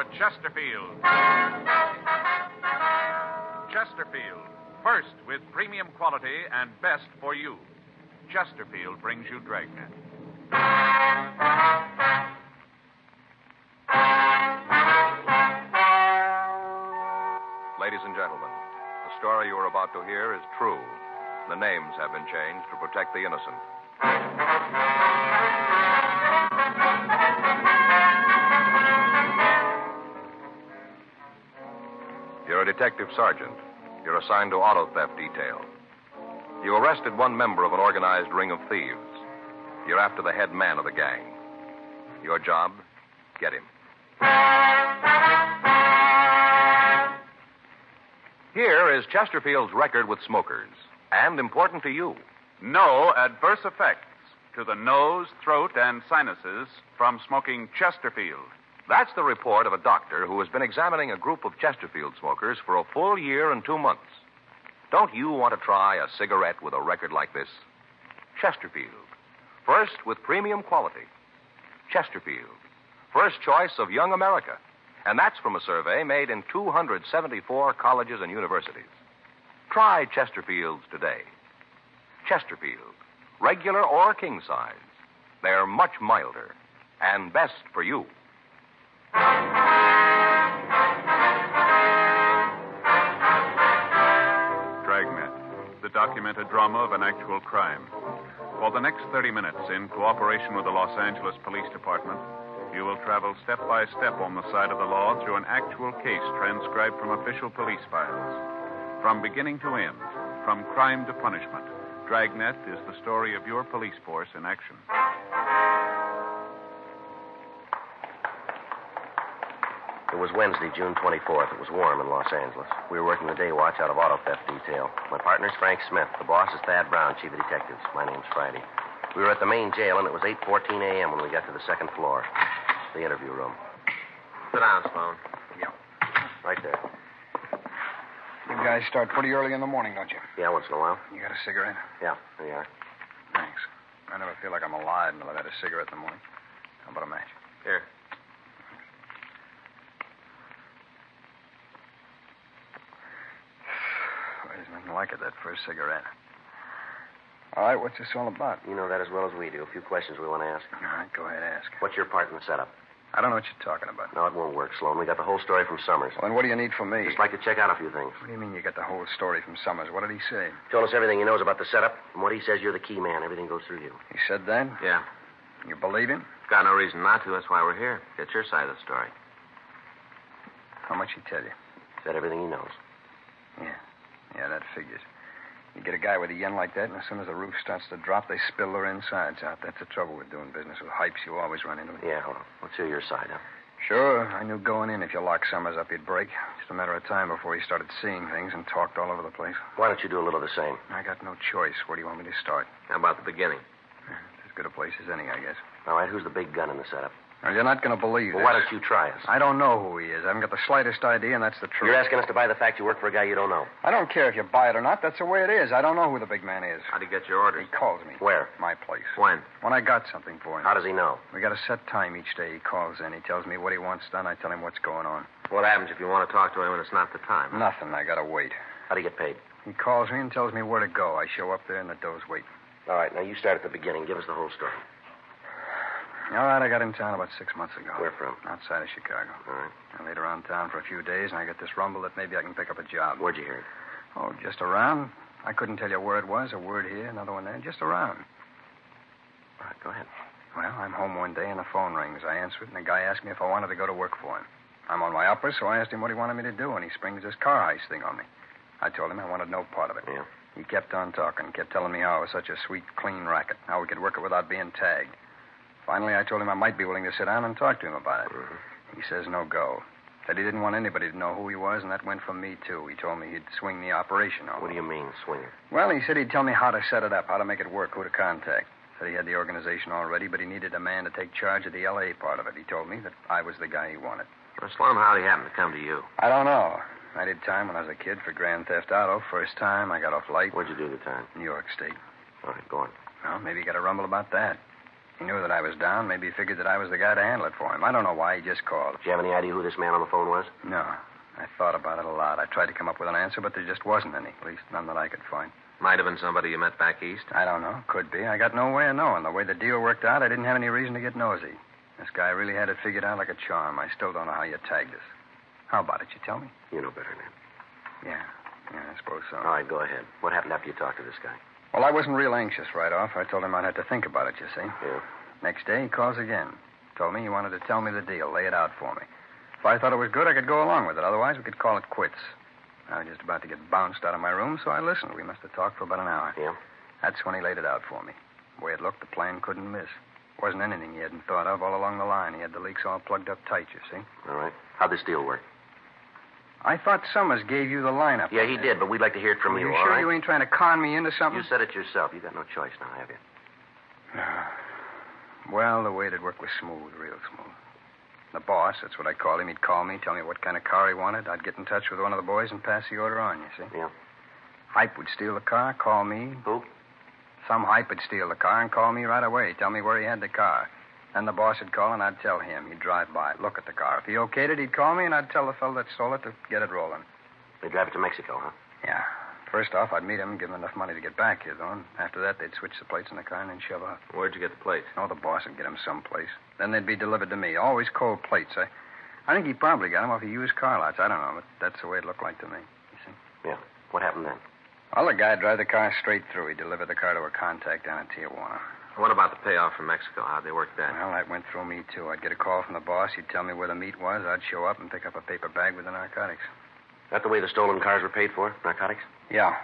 for Chesterfield. Chesterfield, first with premium quality and best for you. Chesterfield brings you Dragnet. Ladies and gentlemen, the story you are about to hear is true. The names have been changed to protect the innocent. You're a detective sergeant. You're assigned to auto theft detail. You arrested one member of an organized ring of thieves. You're after the head man of the gang. Your job, get him. Here is Chesterfield's record with smokers, and important to you. No adverse effects to the nose, throat, and sinuses from smoking Chesterfield. That's the report of a doctor who has been examining a group of Chesterfield smokers for a full year and 2 months. Don't you want to try a cigarette with a record like this? Chesterfield. First with premium quality. Chesterfield. First choice of young America. And that's from a survey made in 274 colleges and universities. Try Chesterfields today. Chesterfield. Regular or king size. They're much milder and best for you. Dragnet, the documented drama of an actual crime. For the next 30 minutes, in cooperation with the Los Angeles Police Department, you will travel step by step on the side of the law through an actual case transcribed from official police files. From beginning to end, from crime to punishment, Dragnet is the story of your police force in action. It was Wednesday, June 24th. It was warm in Los Angeles. We were working the day watch out of auto theft detail. My partner's Frank Smith. The boss is Thad Brown, chief of detectives. My name's Friday. We were at the main jail, and it was 8:14 a.m. when we got to the second floor, the interview room. Sit down, Sloan. Yeah. Right there. You guys start pretty early in the morning, don't you? Yeah, once in a while. You got a cigarette? Yeah, there you are. Thanks. I never feel like I'm alive until I've had a cigarette in the morning. How about a match? Here. There's nothing like it, that first cigarette. All right, what's this all about? You know that as well as we do. A few questions we want to ask. All right, go ahead, ask. What's your part in the setup? I don't know what you're talking about. No, it won't work, Sloan. We got the whole story from Summers. Well, then what do you need from me? Just like to check out a few things. What do you mean you got the whole story from Summers? What did he say? Told us everything he knows about the setup. From what he says, you're the key man. Everything goes through you. He said that? Yeah. You believe him? Got no reason not to. That's why we're here. Get your side of the story. How much he tell you? Said everything he knows. Yeah, that figures. You get a guy with a yen like that, and as soon as the roof starts to drop, they spill their insides out. That's the trouble with doing business with hypes. You always run into it. Yeah, well, let's hear your side, huh? Sure. I knew going in if you locked Summers up, he'd break. Just a matter of time before he started seeing things and talked all over the place. Why don't you do a little of the same? I got no choice. Where do you want me to start? How about the beginning? As good a place as any, I guess. All right, who's the big gun in the setup? Now, you're not going to believe Well, this. why don't you try us? I don't know who he is. I haven't got the slightest idea, and that's the truth. You're asking us to buy the fact you work for a guy you don't know. I don't care if you buy it or not. That's the way it is. I don't know who the big man is. How'd he get your orders? He calls me. Where? My place. When? When I got something for him. How does he know? We got a set time each day. He calls in. He tells me what he wants done. I tell him what's going on. What happens if you want to talk to him and it's not the time? Nothing. I got to wait. How do you get paid? He calls me and tells me where to go. I show up there, and the dough's waiting. All right, now you start at the beginning. Give us the whole story. All right, I got in town about 6 months ago. Where from? Outside of Chicago. All right. I laid around town for a few days, and I got this rumble that maybe I can pick up a job. Where'd you hear it? Oh, just around. I couldn't tell you where it was. A word here, another one there. Just around. All right, go ahead. Well, I'm home one day, and the phone rings. I answer it, and the guy asked me if I wanted to go to work for him. I'm on my uppers, so I asked him what he wanted me to do, and he springs this car heist thing on me. I told him I wanted no part of it. Yeah. He kept on talking, kept telling me how it was such a sweet, clean racket, how we could work it without being tagged. Finally, I told him I might be willing to sit down and talk to him about it. Mm-hmm. He says no go. Said he didn't want anybody to know who he was, and that went from me, too. He told me he'd swing the operation on. What do you mean, swing it? Well, he said he'd tell me how to set it up, how to make it work, who to contact. Said he had the organization already, but he needed a man to take charge of the L.A. part of it. He told me that I was the guy he wanted. Well, Sloan, how'd he happen to come to you? I don't know. I did time when I was a kid for Grand Theft Auto. First time, I got off light. Where'd you do the time? New York State. All right, go on. Well, maybe you got a rumble about that. He knew that I was down. Maybe he figured that I was the guy to handle it for him. I don't know why. He just called. Did you have any idea who this man on the phone was? No. I thought about it a lot. I tried to come up with an answer, but there just wasn't any. At least none that I could find. Might have been somebody you met back east. I don't know. Could be. I got no way of knowing. The way the deal worked out, I didn't have any reason to get nosy. This guy really had it figured out like a charm. I still don't know how you tagged us. How about it? You tell me? You know better, Ned. Yeah, I suppose so. All right, go ahead. What happened after you talked to this guy? Well, I wasn't real anxious right off. I told him I'd have to think about it, you see. Yeah. Next day, he calls again. Told me he wanted to tell me the deal, lay it out for me. If I thought it was good, I could go along with it. Otherwise, we could call it quits. I was just about to get bounced out of my room, so I listened. We must have talked for about an hour. Yeah? That's when he laid it out for me. The way it looked, the plan couldn't miss. Wasn't anything he hadn't thought of all along the line. He had the leaks all plugged up tight, you see. All right. How'd this deal work? I thought Summers gave you the lineup. Yeah, he did, but we'd like to hear it from you, You all sure right? you ain't trying to con me into something? You said it yourself. You got no choice now, have you? Well, the way it worked was smooth, real smooth. The boss, that's what I called him. He'd call me, tell me what kind of car he wanted. I'd get in touch with one of the boys and pass the order on, you see. Yeah. Hype would steal the car, call me. Who? Some hype would steal the car and call me right away, tell me where he had the car. Then the boss would call and I'd tell him. He'd drive by, look at the car. If he okayed it, he'd call me and I'd tell the fellow that stole it to get it rolling. They drive it to Mexico, huh? Yeah. First off, I'd meet him and give him enough money to get back here, though. And after that, they'd switch the plates in the car and then shove off. Where'd you get the plates? Oh, the boss would get them someplace. Then they'd be delivered to me. Always cold plates. I think he probably got them off of used car lots. I don't know, but that's the way it looked like to me. You see? Yeah. What happened then? Well, the guy'd drive the car straight through. He'd deliver the car to a contact down in Tijuana. What about the payoff from Mexico? How'd they work that? Well, that went through me, too. I'd get a call from the boss. He'd tell me where the meat was. I'd show up and pick up a paper bag with the narcotics. That the way the stolen cars were paid for? Narcotics? Yeah.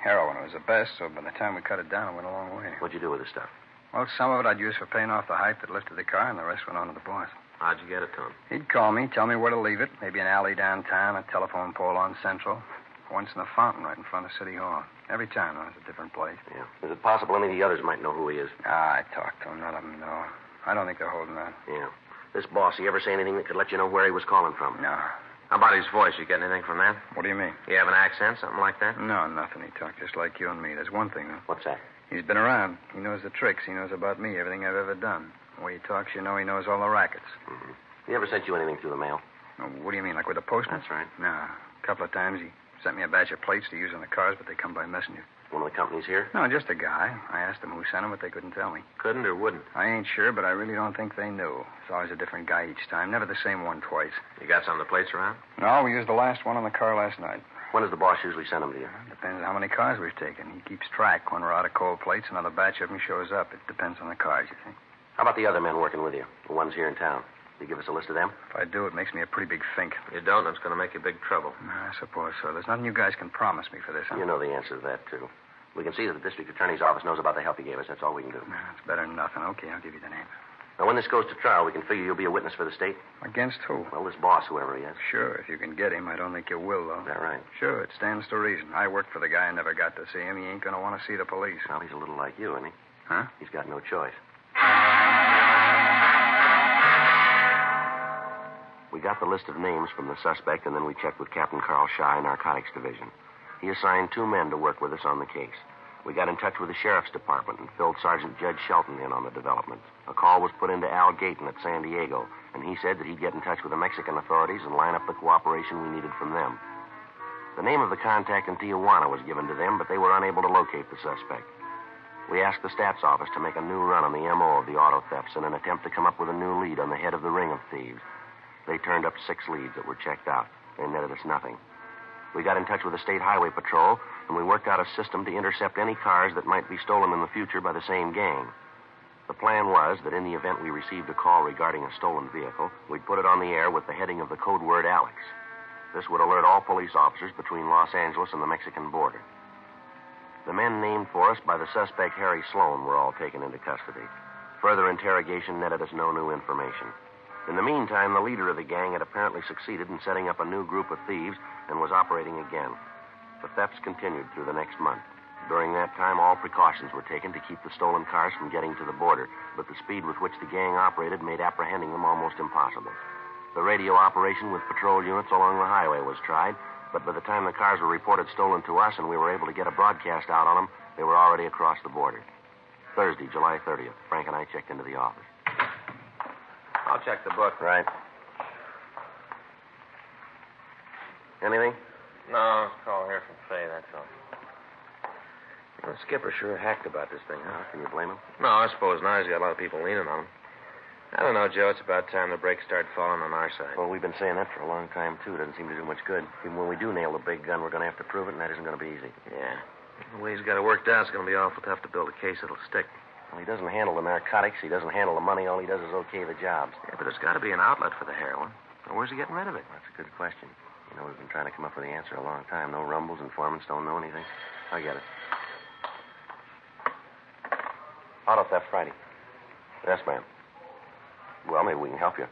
Heroin was the best, so by the time we cut it down, it went a long way. What'd you do with the stuff? Well, some of it I'd use for paying off the hype that lifted the car, and the rest went on to the boss. How'd you get it to him? He'd call me, tell me where to leave it. Maybe an alley downtown, a telephone pole on Central. Once in a fountain right in front of City Hall. Every time, though, it was a different place. Yeah. Is it possible any of the others might know who he is? I talked to him. None of them know. I don't think they're holding out. Yeah. This boss, he ever say anything that could let you know where he was calling from? No. How about his voice? You get anything from that? What do you mean? You have an accent, something like that? No, nothing. He talked just like you and me. There's one thing, though. What's that? He's been around. He knows the tricks. He knows about me, everything I've ever done. The way he talks, you know he knows all the rackets. Mm-hmm. He ever sent you anything through the mail? Oh, what do you mean, like with the postman? That's right. No. A couple of times he sent me a batch of plates to use on the cars, but they come by messenger. One of the companies here? No, just a guy. I asked them who sent them, but they couldn't tell me. Couldn't or wouldn't? I ain't sure, but I really don't think they knew. It's always a different guy each time. Never the same one twice. You got some of the plates around? No, we used the last one on the car last night. When does the boss usually send them to you? Depends on how many cars we've taken. He keeps track. When we're out of cold plates, another batch of them shows up. It depends on the cars, you see. How about the other men working with you? The ones here in town? You give us a list of them? If I do, it makes me a pretty big fink. You don't, it's going to make you big trouble. I suppose so. There's nothing you guys can promise me for this, huh? You know the answer to that, too. We can see that the district attorney's office knows about the help you gave us. That's all we can do. It's better than nothing. Okay, I'll give you the names. Now, when this goes to trial, we can figure you'll be a witness for the state. Against who? Well, this boss, whoever he is. Sure, if you can get him. I don't think you will, though. Is that right? Sure, it stands to reason. I worked for the guy and never got to see him. He ain't going to want to see the police. Well, he's a little like you, isn't he? Huh? He's got no choice. We got the list of names from the suspect, and then we checked with Captain Carl Shy, Narcotics Division. He assigned 2 men to work with us on the case. We got in touch with the sheriff's department and filled Sergeant Judge Shelton in on the developments. A call was put into Al Gayton at San Diego, and he said that he'd get in touch with the Mexican authorities and line up the cooperation we needed from them. The name of the contact in Tijuana was given to them, but they were unable to locate the suspect. We asked the stats office to make a new run on the M.O. of the auto thefts in an attempt to come up with a new lead on the head of the ring of thieves. They turned up 6 leads that were checked out. They netted us nothing. We got in touch with the State Highway Patrol, and we worked out a system to intercept any cars that might be stolen in the future by the same gang. The plan was that in the event we received a call regarding a stolen vehicle, we'd put it on the air with the heading of the code word Alex. This would alert all police officers between Los Angeles and the Mexican border. The men named for us by the suspect Harry Sloan were all taken into custody. Further interrogation netted us no new information. In the meantime, the leader of the gang had apparently succeeded in setting up a new group of thieves and was operating again. The thefts continued through the next month. During that time, all precautions were taken to keep the stolen cars from getting to the border, but the speed with which the gang operated made apprehending them almost impossible. The radio operation with patrol units along the highway was tried, but by the time the cars were reported stolen to us and we were able to get a broadcast out on them, they were already across the border. Thursday, July 30th. Frank and I checked into the office. I'll check the book. Right. Anything? No, it's a call here from Fay, that's all. Well, Skipper sure hacked about this thing, huh? Can you blame him? No, I suppose now he's got a lot of people leaning on him. I don't know, Joe. It's about time the brakes start falling on our side. Well, we've been saying that for a long time, too. It doesn't seem to do much good. Even when we do nail the big gun, we're going to have to prove it, and that isn't going to be easy. Yeah. The way he's got it worked out, it's going to be awful tough to build a case that'll stick. Well, he doesn't handle the narcotics. He doesn't handle the money. All he does is okay the jobs. Yeah, but there's got to be an outlet for the heroin. Now, where's he getting rid of it? That's a good question. You know, we've been trying to come up with the answer a long time. No rumbles, informants don't know anything. I get it. Auto theft Friday. Yes, ma'am. Well, maybe we can help you.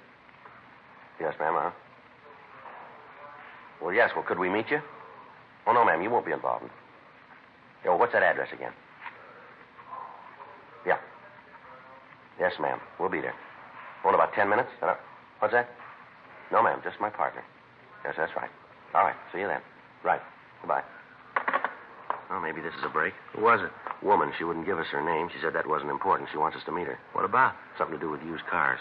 Yes, ma'am, huh? Well, yes. Well, could we meet you? Oh, no, ma'am. You won't be involved. Yeah, well, what's that address again? Yeah. Yes, ma'am. We'll be there. Oh, in about 10 minutes? What's that? No, ma'am. Just my partner. Yes, that's right. All right. See you then. Right. Goodbye. Well, maybe this is a break. Who was it? Woman. She wouldn't give us her name. She said that wasn't important. She wants us to meet her. What about? Something to do with used cars.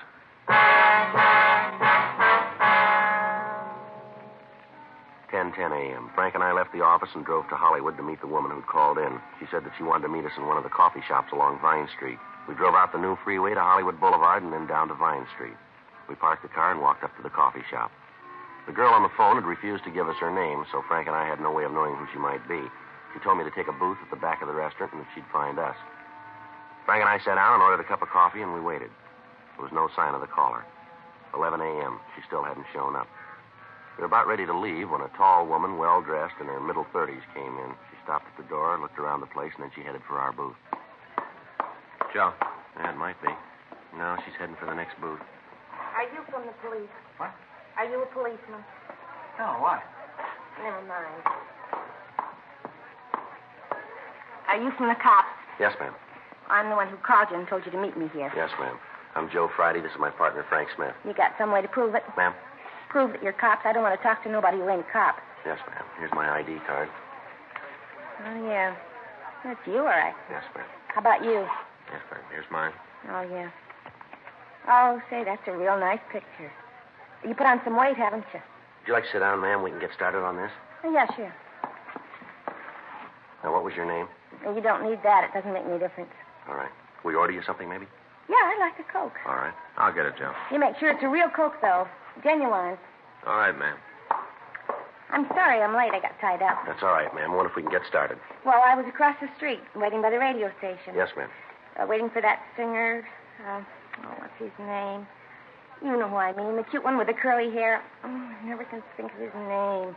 10:10 a.m. Frank and I left the office and drove to Hollywood to meet the woman who'd called in. She said that she wanted to meet us in one of the coffee shops along Vine Street. We drove out the new freeway to Hollywood Boulevard and then down to Vine Street. We parked the car and walked up to the coffee shop. The girl on the phone had refused to give us her name, so Frank and I had no way of knowing who she might be. She told me to take a booth at the back of the restaurant and that she'd find us. Frank and I sat down and ordered a cup of coffee, and we waited. There was no sign of the caller. 11 a.m. She still hadn't shown up. We were about ready to leave when a tall woman, well-dressed, in her middle 30s, came in. She stopped at the door, looked around the place, and then she headed for our booth. Joe. Yeah, it might be. No, she's heading for the next booth. Are you from the police? What? Are you a policeman? No, why? Never mind. Are you from the cops? Yes, ma'am. I'm the one who called you and told you to meet me here. Yes, ma'am. I'm Joe Friday. This is my partner, Frank Smith. You got some way to prove it? Ma'am? Prove that you're cops. I don't want to talk to nobody who ain't cops. Yes, ma'am. Here's my ID card. Oh, yeah. That's you, all right. Yes, ma'am. How about you? Yes, ma'am. Here's mine. Oh, yeah. Oh, say, that's a real nice picture. You put on some weight, haven't you? Would you like to sit down, ma'am? We can get started on this. Oh, yeah, sure. Now, what was your name? You don't need that. It doesn't make any difference. All right. Will we order you something, maybe? Yeah, I'd like a Coke. All right. I'll get it, Joe. You make sure it's a real Coke, though. Genuine. All right, ma'am. I'm sorry I'm late. I got tied up. That's all right, ma'am. I wonder if we can get started. Well, I was across the street, waiting by the radio station. Yes, ma'am. Waiting for that singer. What's his name? You know who I mean. The cute one with the curly hair. Oh, I never can think of his name.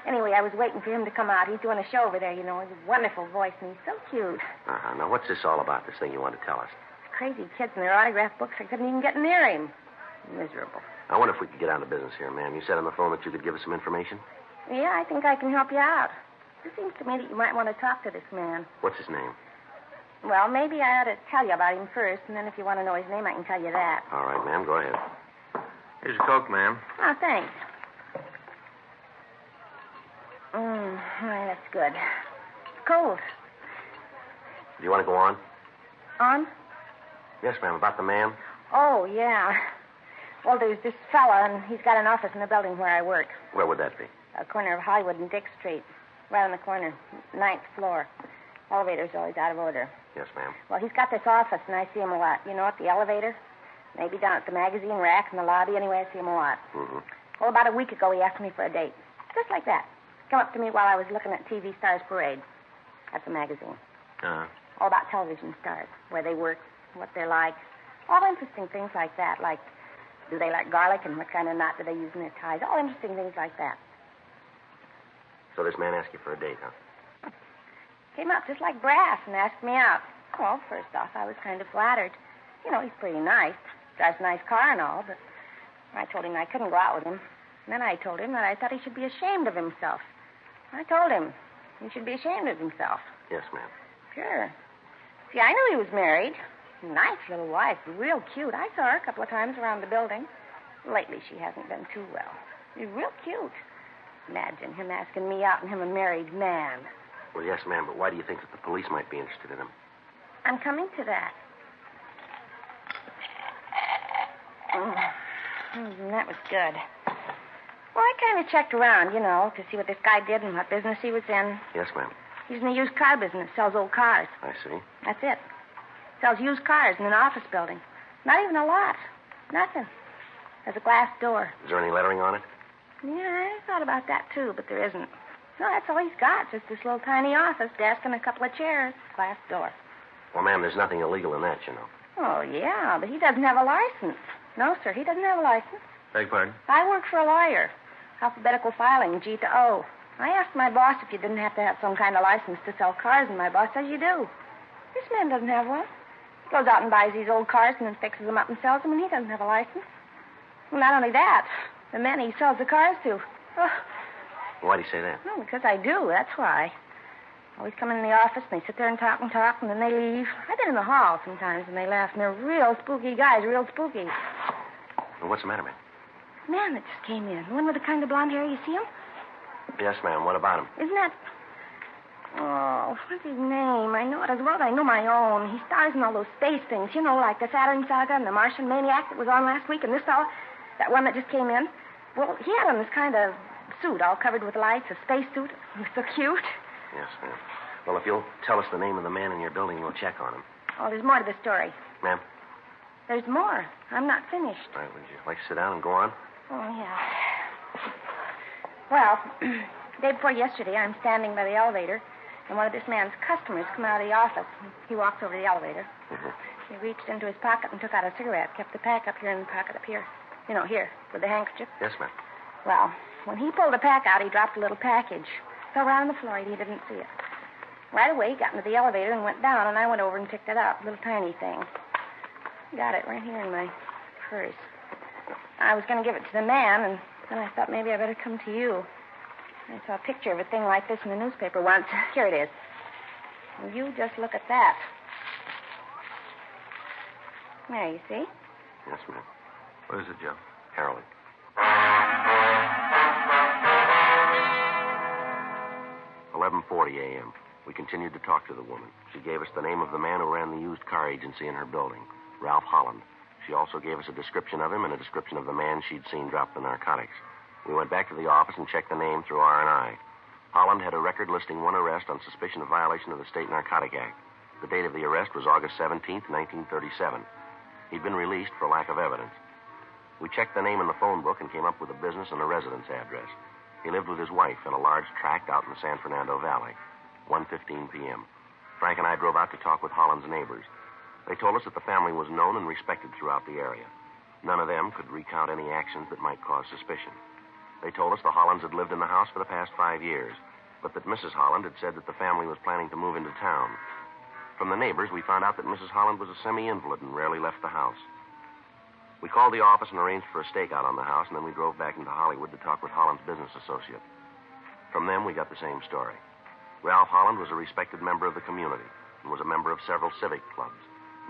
Anyway, I was waiting for him to come out. He's doing a show over there, you know. He has a wonderful voice, and he's so cute. Uh-huh. Now, what's this all about, this thing you want to tell us? Crazy kids and their autograph books. I couldn't even get near him. Miserable. I wonder if we could get down to business here, ma'am. You said on the phone that you could give us some information? Yeah, I think I can help you out. It seems to me that you might want to talk to this man. What's his name? Well, maybe I ought to tell you about him first, and then if you want to know his name, I can tell you that. All right, ma'am. Go ahead. Here's your Coke, ma'am. Oh, thanks. Right, that's good. It's cold. Do you want to go on? On? Yes, ma'am. About the man? Oh, yeah. Well, there's this fella, and he's got an office in the building where I work. Where would that be? A corner of Hollywood and Dick Street. Right on the corner. 9th floor. Elevator's always out of order. Yes, ma'am. Well, he's got this office, and I see him a lot. You know, at the elevator? Maybe down at the magazine rack in the lobby. Anyway, I see him a lot. Mm-hmm. Well, about a week ago, he asked me for a date. Just like that. Come up to me while I was looking at TV Stars Parade. That's a magazine. Uh-huh. All about television stars. Where they work, what they're like. All interesting things like that. Like, do they like garlic and what kind of knot do they use in their ties? All interesting things like that. So this man asked you for a date, huh? Came up just like brass and asked me out. Well, first off, I was kind of flattered. You know, he's pretty nice. Drives a nice car and all, but I told him I couldn't go out with him. And then I told him that I thought he should be ashamed of himself. I told him he should be ashamed of himself. Yes, ma'am. Sure. See, I knew he was married. Nice little wife, real cute. I saw her a couple of times around the building. Lately, she hasn't been too well. She's real cute. Imagine him asking me out and him a married man. Well, yes, ma'am, but why do you think that the police might be interested in him? I'm coming to that. That was good. Well, I kind of checked around, to see what this guy did and what business he was in. Yes, ma'am. He's in the used car business, sells old cars. I see. That's it. Sells used cars in an office building. Not even a lot. Nothing. There's a glass door. Is there any lettering on it? Yeah, I thought about that, too, but there isn't. No, that's all he's got. Just this little tiny office, desk, and a couple of chairs. Glass door. Well, ma'am, there's nothing illegal in that, Oh, yeah, but he doesn't have a license. No, sir, he doesn't have a license. Beg pardon? I work for a lawyer. Alphabetical filing, G to O. I asked my boss if you didn't have to have some kind of license to sell cars, and my boss says you do. This man doesn't have one. He goes out and buys these old cars and then fixes them up and sells them, and he doesn't have a license. Well, not only that, the men he sells the cars to. Oh, Why'd he say that? well, because I do, that's why. Always come in the office, and they sit there and talk, and then they leave. I've been in the hall sometimes, and they laugh, and they're real spooky guys, real spooky. Well, what's the matter, ma'am? Man that just came in, the one with the kind of blonde hair, you see him? Yes, ma'am. What about him? Isn't that... Oh, what's his name? I know it as well as I know my own. He stars in all those space things, like the Saturn Saga and the Martian Maniac that was on last week, and this fellow, that one that just came in. Well, he had on this kind of suit all covered with lights, a space suit. He was so cute. Yes, ma'am. Well, if you'll tell us the name of the man in your building, we'll check on him. Oh, there's more to the story. Ma'am? There's more. I'm not finished. All right, would you like to sit down and go on? Oh, yeah. Well, day before yesterday, I'm standing by the elevator, and one of this man's customers come out of the office. He walked over to the elevator. Mm-hmm. He reached into his pocket and took out a cigarette, kept the pack up here in the pocket up here. Here, with the handkerchief. Yes, ma'am. Well, when he pulled the pack out, he dropped a little package. Fell right on the floor, and he didn't see it. Right away, he got into the elevator and went down, and I went over and picked it up, a little tiny thing. Got it right here in my purse. I was going to give it to the man, and then I thought maybe I better come to you. I saw a picture of a thing like this in the newspaper once. Here it is. Well, you just look at that. There, you see? Yes, ma'am. What is it, Joe? Heroin. 11:40 a.m. We continued to talk to the woman. She gave us the name of the man who ran the used car agency in her building, Ralph Holland. She also gave us a description of him and a description of the man she'd seen drop the narcotics. We went back to the office and checked the name through R&I. Holland had a record listing one arrest on suspicion of violation of the State Narcotic Act. The date of the arrest was August 17th, 1937. He'd been released for lack of evidence. We checked the name in the phone book and came up with a business and a residence address. He lived with his wife in a large tract out in the San Fernando Valley. 1:15 p.m. Frank and I drove out to talk with Holland's neighbors. They told us that the family was known and respected throughout the area. None of them could recount any actions that might cause suspicion. They told us the Hollands had lived in the house for the past 5 years, but that Mrs. Holland had said that the family was planning to move into town. From the neighbors, we found out that Mrs. Holland was a semi-invalid and rarely left the house. We called the office and arranged for a stakeout on the house, and then we drove back into Hollywood to talk with Holland's business associate. From them, we got the same story. Ralph Holland was a respected member of the community and was a member of several civic clubs.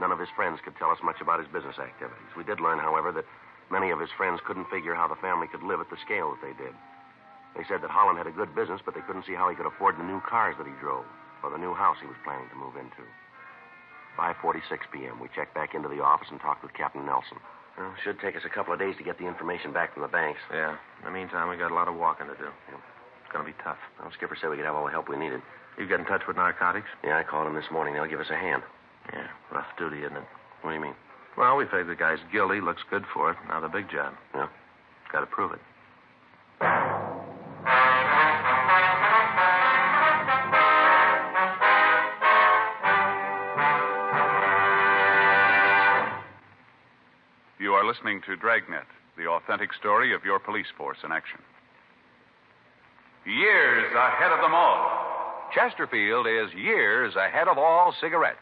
None of his friends could tell us much about his business activities. We did learn, however, that many of his friends couldn't figure how the family could live at the scale that they did. They said that Holland had a good business, but they couldn't see how he could afford the new cars that he drove or the new house he was planning to move into. 5:46 p.m. We checked back into the office and talked with Captain Nelson. Well, it should take us a couple of days to get the information back from the banks. Yeah. In the meantime, we got a lot of walking to do. Yeah. It's going to be tough. Well, Skipper said we could have all the help we needed. You get in touch with narcotics? Yeah, I called him this morning. They'll give us a hand. Yeah. Rough duty, isn't it? What do you mean? Well, we figured the guy's guilty. Looks good for it. Now the big job. Yeah? Got to prove it. You are listening to Dragnet, the authentic story of your police force in action. Years ahead of them all. Chesterfield is years ahead of all cigarettes.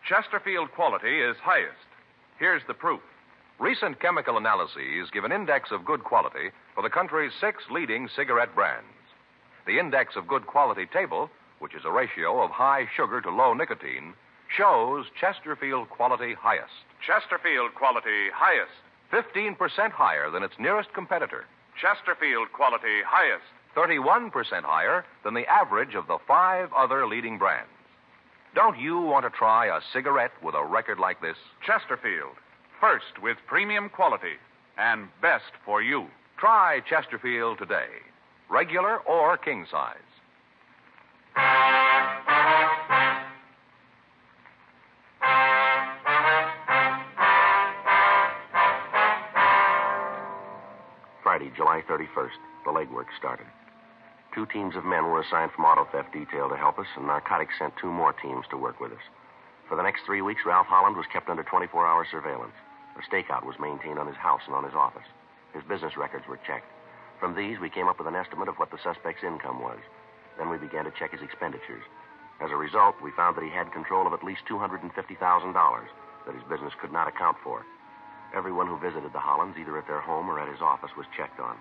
Chesterfield quality is highest. Here's the proof. Recent chemical analyses give an index of good quality for the country's 6 leading cigarette brands. The index of good quality table, which is a ratio of high sugar to low nicotine, shows Chesterfield quality highest. Chesterfield quality highest. 15% higher than its nearest competitor. Chesterfield quality highest. 31% higher than the average of the 5 other leading brands. Don't you want to try a cigarette with a record like this? Chesterfield. First with premium quality and best for you. Try Chesterfield today. Regular or king size. Friday, July 31st, the legwork started. 2 teams of men were assigned from auto theft detail to help us, and narcotics sent 2 more teams to work with us. For the next 3 weeks, Ralph Holland was kept under 24-hour surveillance. A stakeout was maintained on his house and on his office. His business records were checked. From these, we came up with an estimate of what the suspect's income was. Then we began to check his expenditures. As a result, we found that he had control of at least $250,000 that his business could not account for. Everyone who visited the Hollands, either at their home or at his office, was checked on.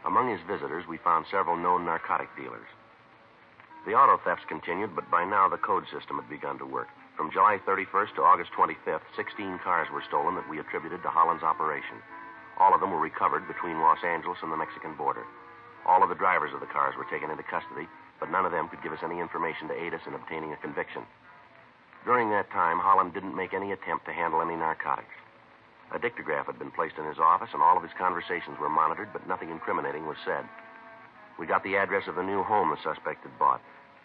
Among his visitors, we found several known narcotic dealers. The auto thefts continued, but by now the code system had begun to work. From July 31st to August 25th, 16 cars were stolen that we attributed to Holland's operation. All of them were recovered between Los Angeles and the Mexican border. All of the drivers of the cars were taken into custody, but none of them could give us any information to aid us in obtaining a conviction. During that time, Holland didn't make any attempt to handle any narcotics. A dictograph had been placed in his office, and all of his conversations were monitored, but nothing incriminating was said. We got the address of the new home the suspect had bought,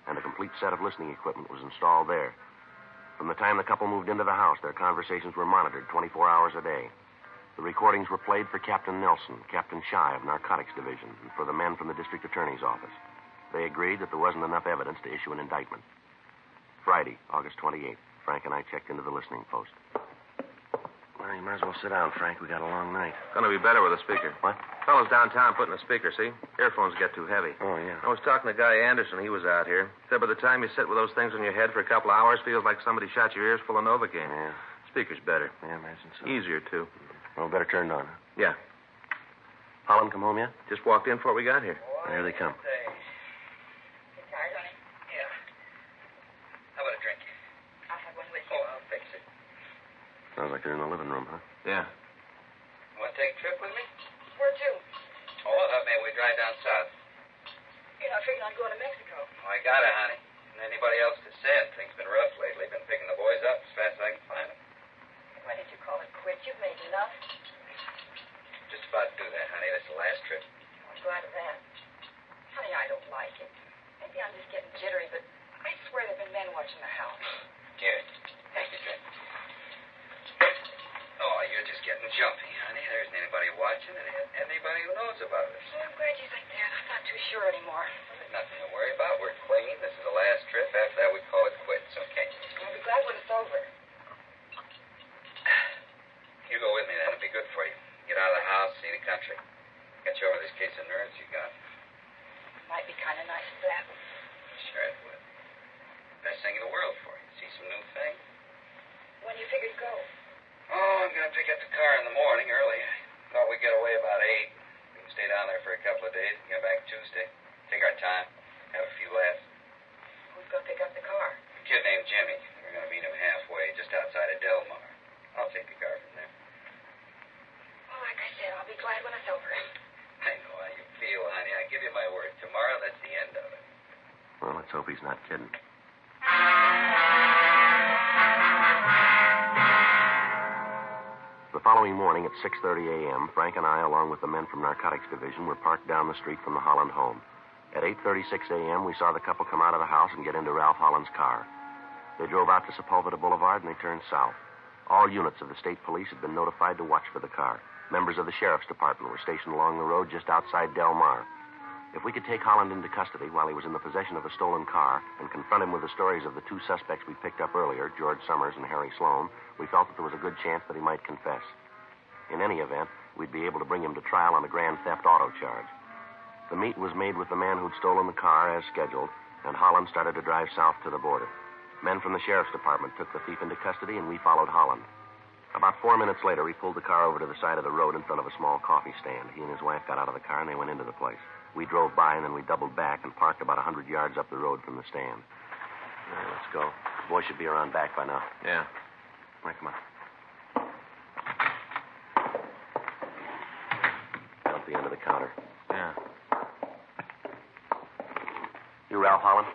and a complete set of listening equipment was installed there. From the time the couple moved into the house, their conversations were monitored 24 hours a day. The recordings were played for Captain Nelson, Captain Shy of Narcotics Division, and for the men from the district attorney's office. They agreed that there wasn't enough evidence to issue an indictment. Friday, August 28th, Frank and I checked into the listening post. Well, you might as well sit down, Frank. We got a long night. Gonna be better with a speaker. What? Fellows downtown putting a speaker, see? Earphones get too heavy. Oh, yeah. I was talking to Guy Anderson. He was out here. Said by the time you sit with those things on your head for a couple of hours, feels like somebody shot your ears full of Novocaine. Yeah. Speaker's better. Yeah, I imagine so. Easier, too. Well, better turned on. Yeah. Holland come home yet? Just walked in before we got here. Well, here they come. How about a drink? I'll have one with you. Oh, I'll fix it. Sounds like they're in the living room, huh? Yeah. Want to take a trip with me? Where to? Oh, I thought maybe we'd drive down south. You're not figuring on going to Mexico? Oh, I gotta, honey. And anybody else to send. Things been rough lately. Been picking the boys up as fast as I can find them. Why did you call it quits? You've made enough. Just about to do that, honey. This is the last trip. I'm glad of that. Honey, I don't like it. Maybe I'm just getting jittery, but I swear there have been men watching the house. Here, take your drink. Oh, you're just getting jumpy, honey. There isn't anybody watching and anybody who knows about us. Well, I'm glad you think that. I'm not too sure anymore. There's nothing to worry about. We're clean. This is the last trip. After that, we call it quits, okay? I'll be glad when it's over. You go with me, then. It'll be good for you. Get out of the house, see the country. Get you over this case of nerves you got. Might be kind of nice of that. Sure it would. Best thing in the world for you. See some new things. When do you figure to go? Oh, I'm going to pick up the car in the morning early. I thought we'd get away about 8. We can stay down there for a couple of days and get back Tuesday. Take our time. Have a few laughs. Who's going to pick up the car? A kid named Jimmy. We're going to meet him halfway, just outside of Del Mar. I'll take the car from there. Well, like I said, I'll be glad when it's over. I know how you feel, honey. I give you my word. Tomorrow, that's the end of it. Well, let's hope he's not kidding. The following morning at 6:30 a.m., Frank and I, along with the men from Narcotics Division, were parked down the street from the Holland home. At 8:36 a.m., we saw the couple come out of the house and get into Ralph Holland's car. They drove out to Sepulveda Boulevard, and they turned south. All units of the state police had been notified to watch for the car. Members of the sheriff's department were stationed along the road just outside Del Mar. If we could take Holland into custody while he was in the possession of a stolen car and confront him with the stories of the 2 suspects we picked up earlier, George Summers and Harry Sloan, we felt that there was a good chance that he might confess. In any event, we'd be able to bring him to trial on a grand theft auto charge. The meet was made with the man who'd stolen the car as scheduled, and Holland started to drive south to the border. Men from the sheriff's department took the thief into custody, and we followed Holland. About 4 minutes later, he pulled the car over to the side of the road in front of a small coffee stand. He and his wife got out of the car, and they went into the place. We drove by, and then we doubled back and parked about 100 yards up the road from the stand. All right, let's go. The boy should be around back by now. Yeah. All right, come on. Down at the end of the counter. Yeah. You Ralph Holland?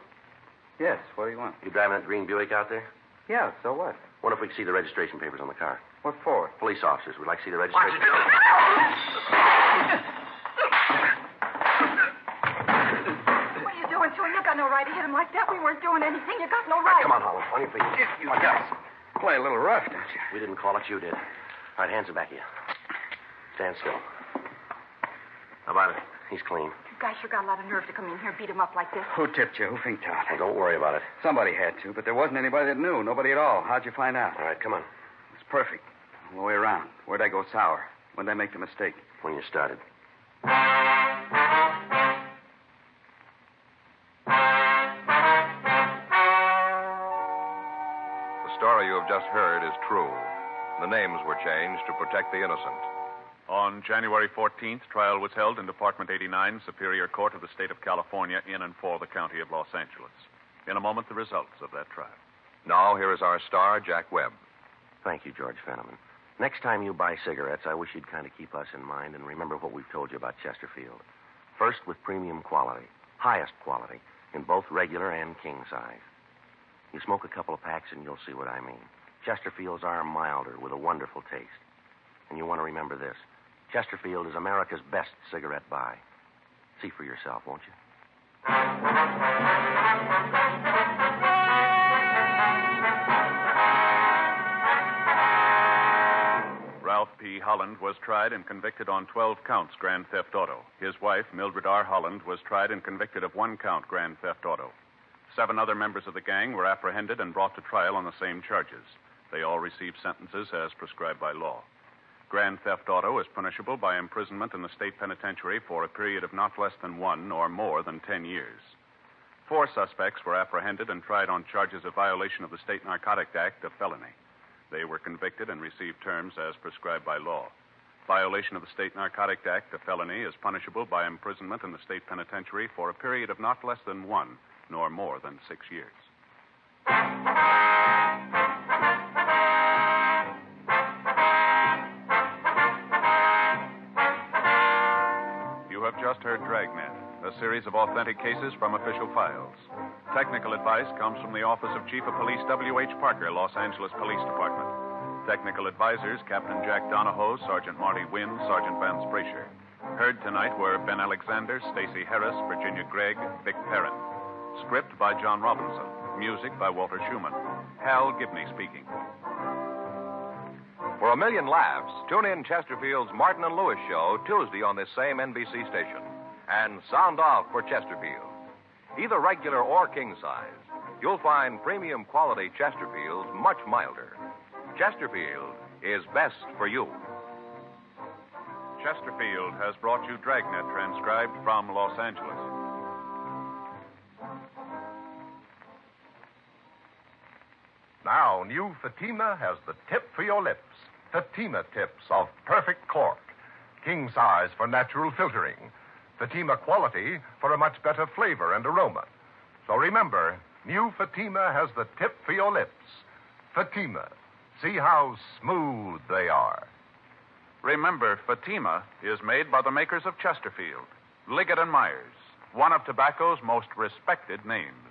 Yes, what do you want? You driving that green Buick out there? Yeah, so what? Wonder if we can see the registration papers on the car. What for? Police officers. We'd like to see the registration. What are you doing to him? You got no right to hit him like that. We weren't doing anything. You got no right. Come on, Holland. On your feet. You guys play a little rough, don't you? We didn't call it. You did. All right, hands are back of you. Stand still. How about it? He's clean. You guys sure got a lot of nerve to come in here and beat him up like this. Who tipped you? Who finked out? Well, don't worry about it. Somebody had to, but there wasn't anybody that knew. Nobody at all. How'd you find out? All right, come on. It's perfect. All the way around. Where'd I go sour? When'd I make the mistake? When you started. The story you have just heard is true. The names were changed to protect the innocent. On January 14th, trial was held in Department 89, Superior Court of the State of California, in and for the County of Los Angeles. In a moment, the results of that trial. Now, here is our star, Jack Webb. Thank you, George Fenneman. Next time you buy cigarettes, I wish you'd kind of keep us in mind and remember what we've told you about Chesterfield. First, with premium quality, highest quality, in both regular and king size. You smoke a couple of packs and you'll see what I mean. Chesterfields are milder with a wonderful taste. And you want to remember this. Chesterfield is America's best cigarette buy. See for yourself, won't you? Ralph P. Holland was tried and convicted on 12 counts grand theft auto. His wife, Mildred R. Holland, was tried and convicted of 1 count grand theft auto. 7 other members of the gang were apprehended and brought to trial on the same charges. They all received sentences as prescribed by law. Grand theft auto is punishable by imprisonment in the state penitentiary for a period of not less than 1 or more than 10 years. 4 suspects were apprehended and tried on charges of violation of the State Narcotic Act, a felony. They were convicted and received terms as prescribed by law. Violation of the State Narcotic Act, a felony, is punishable by imprisonment in the state penitentiary for a period of not less than 1 nor more than 6 years. You have just heard Dragnet, a series of authentic cases from official files. Technical advice comes from the Office of Chief of Police W.H. Parker, Los Angeles Police Department. Technical advisors, Captain Jack Donahoe, Sergeant Marty Wynn, Sergeant Vance Brasher. Heard tonight were Ben Alexander, Stacey Harris, Virginia Gregg, Vic Perrin. Script by John Robinson. Music by Walter Schumann. Hal Gibney speaking. For a million laughs, tune in Chesterfield's Martin and Lewis show Tuesday on this same NBC station. And sound off for Chesterfield. Either regular or king size, you'll find premium quality Chesterfields much milder. Chesterfield is best for you. Chesterfield has brought you Dragnet, transcribed from Los Angeles. Now, new Fatima has the tip for your lips. Fatima tips of perfect cork. King size for natural filtering. Fatima quality for a much better flavor and aroma. So remember, new Fatima has the tip for your lips. Fatima. See how smooth they are. Remember, Fatima is made by the makers of Chesterfield, Liggett & Myers, one of tobacco's most respected names.